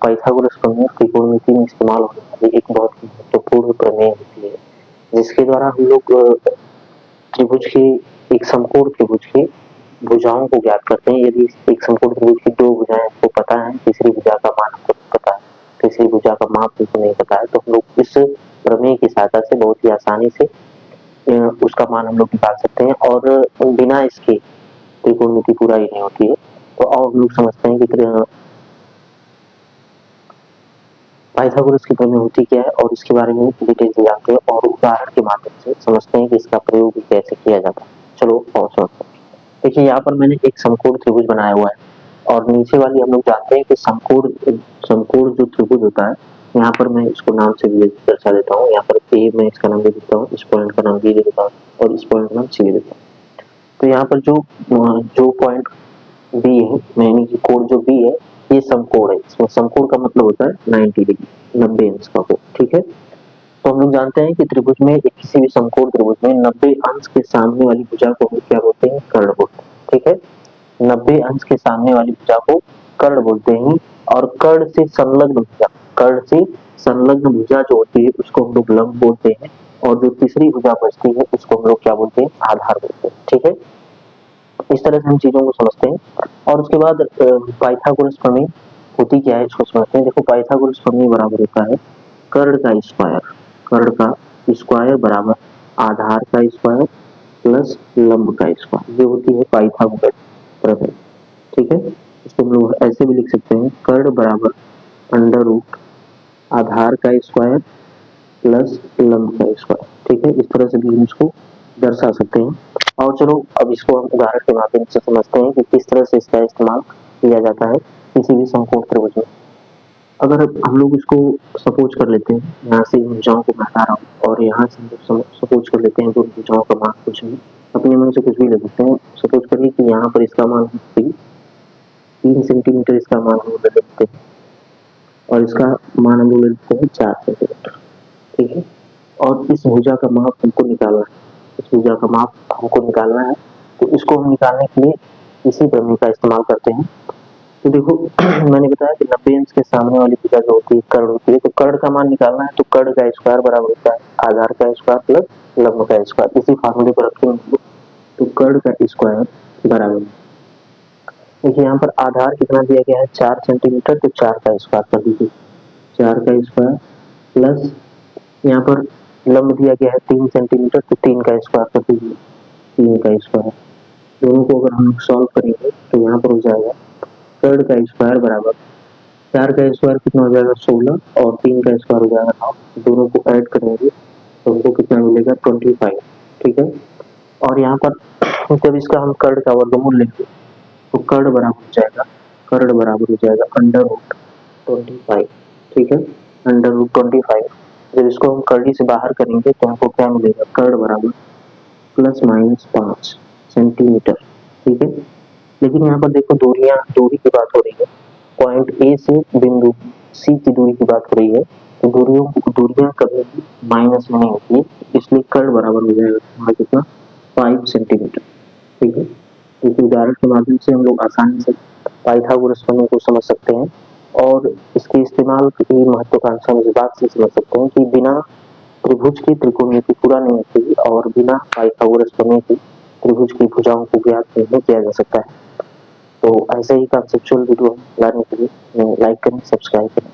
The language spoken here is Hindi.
पाइथागोरस प्रमेय त्रिकोणमिति में इस्तेमाल होने वाली एक बहुत ही महत्वपूर्ण प्रमेय होती है, जिसके द्वारा हम लोग त्रिभुज की एक समकोण त्रिभुज की भुजाओं को ज्ञात करते हैं। यदि एक समकोण त्रिभुज की दो भुजाएं आपको पता है, तीसरी भुजा का मान आपको पता है, तीसरी भुजा का माप आपको नहीं पता है, तो हम लोग इस प्रमेय की सहायता से बहुत ही आसानी से उसका मान हम लोग निकाल सकते हैं और बिना इसके त्रिकोणमिति पूरा ही नहीं होती है। तो अब हम लोग समझते हैं कि पाइथागोरस की प्रमेय होती क्या है और इसके बारे में डिटेल से जानते हैं और उदाहरण के माध्यम से समझते हैं कि इसका प्रयोग कैसे किया जाता है। चलो और समझते हैं। देखिए यहाँ पर मैंने एक समकोण त्रिभुज बनाया हुआ है और नीचे वाली हम लोग जानते हैं कि समकोण जो त्रिभुज होता है, यहाँ पर मैं इसको नाम से भी दर्शा देता हूँ। यहाँ पर ए मैं इसका नाम दे देता हूँ, इस पॉइंट का नाम बी दे देता हूँ और इस पॉइंट का नाम सी दे देता हूँ। तो यहाँ पर जो पॉइंट बी है, यानी कि कोण जो बी है, ये समकोण है। इसमें समकोण का मतलब होता है 90 डिग्री, 90 अंश का कोण। ठीक है, तो हम लोग जानते हैं कि त्रिभुज में किसी भी समकोण त्रिभुज में 90 अंश के सामने वाली भुजा को हम क्या बोलते हैं? कर्ण बोलते हैं। ठीक है, 90 अंश के सामने वाली भुजा को कर्ण बोलते हैं और कर्ण से संलग्न भुजा जो होती है उसको हम लोग लंब बोलते हैं और जो तीसरी भुजा बचती है उसको हम लोग क्या बोलते हैं? आधार बोलते हैं। ठीक है, इस तरह से हम चीजों को समझते हैं और उसके बाद पाइथागोरस प्रमेय होती क्या है इसको समझते हैं। देखो, पाइथागोरस प्रमेय बराबर होता है कर्ण का स्क्वायर बराबर आधार का स्क्वायर प्लस लंब का स्क्वायर। ये होती है पाइथागोरस प्रमेय। ठीक है, इसको हम लोग ऐसे भी लिख सकते हैं, कर्ण बराबर अंडर रूट आधार का स्क्वायर प्लस लंब का स्क्वायर। ठीक है, इस तरह से भी हम इसको दर्शा सकते हैं। और चलो अब इसको हम उदाहरण के माध्यम से समझते हैं कि किस तरह से इसका इस्तेमाल किया जाता है किसी भी समकोण त्रिभुज में। अगर हम लोग इसको सपोज कर लेते हैं, यहाँ से भुजाओं को मैं हटा रहा हूँ और यहाँ से हम लोग सपोज कर लेते हैं दो भुजाओं का मान कुछ भी, अपने मन से कुछ भी ले सकते हैं। सपोज करिए कि यहाँ पर इसका मान 3 सेंटीमीटर इसका मान हम ले लेते हैं और इसका मान हम ले लेते हैं 4 सेंटीमीटर। ठीक है, और इस भुजा का माप हमको निकालना है, तो इसको हम निकालने के लिए इसी प्रमेय का इस्तेमाल करते हैं। तो देखो मैंने बताया कि 90 अंश के सामने वाली भुजा जो होती है कर्ण होती है, तो कर्ण का मान निकालना है तो कर्ण का स्क्वायर बराबर होता है आधार का स्क्वायर प्लस लंब का स्क्वायर। इसी फार्मूले पर रखेंगे तो कर्ण का स्क्वायर बराबर, देखिए यहाँ पर आधार कितना दिया गया है 4 सेंटीमीटर, तो 4 का स्क्वायर कर दीजिए, 4 का स्क्वायर प्लस यहाँ पर लंब दिया गया है 3 सेंटीमीटर, तो 3 का स्क्वायर कर दीजिए, 3 का स्क्वायर। दोनों को अगर हम लोग सॉल्व करेंगे तो यहाँ पर हो जाएगा कर्ण का स्क्वायर बराबर 4 का स्क्वायर कितना हो जाएगा 16 और 3 का स्क्वायर हो जाएगा 9। दोनों को ऐड करेंगे तो हमको कितना मिलेगा 25। ठीक है, और यहाँ पर जब इसका हम कर्ण का वर्गमूल लेंगे तो कर्ण बराबर हो जाएगा अंडर रूट 25। ठीक है, अंडर रूट 25। जब इसको हम कर्ली से बाहर करेंगे तो हमको क्या मिलेगा? कर्ण बराबर प्लस माइनस 5 सेंटीमीटर। ठीक है, लेकिन यहाँ पर देखो दूरी की बात हो रही है, पॉइंट ए से बिंदु सी की दूरी की बात हो रही है, तो दूरियां कभी भी माइनस में नहीं होती है, इसलिए कर्ण बराबर हो जाएगा हमारा कितना? 5 सेंटीमीटर। ठीक है, इस उदाहरण के माध्यम से हम लोग आसानी से पाइथागोरस प्रमेय को समझ सकते हैं और इसके इस्तेमाल की महत्वाकांक्षा हम इस बात से समझ सकते हैं कि बिना त्रिभुज की त्रिकोणमिति पूरा नहीं होती और बिना पाइथागोरस प्रमेय की त्रिभुज की भुजाओं को ज्ञात नहीं किया जा सकता है। तो ऐसे ही कंसेप्चुअल वीडियो लाने के लिए लाइक करें, सब्सक्राइब करें।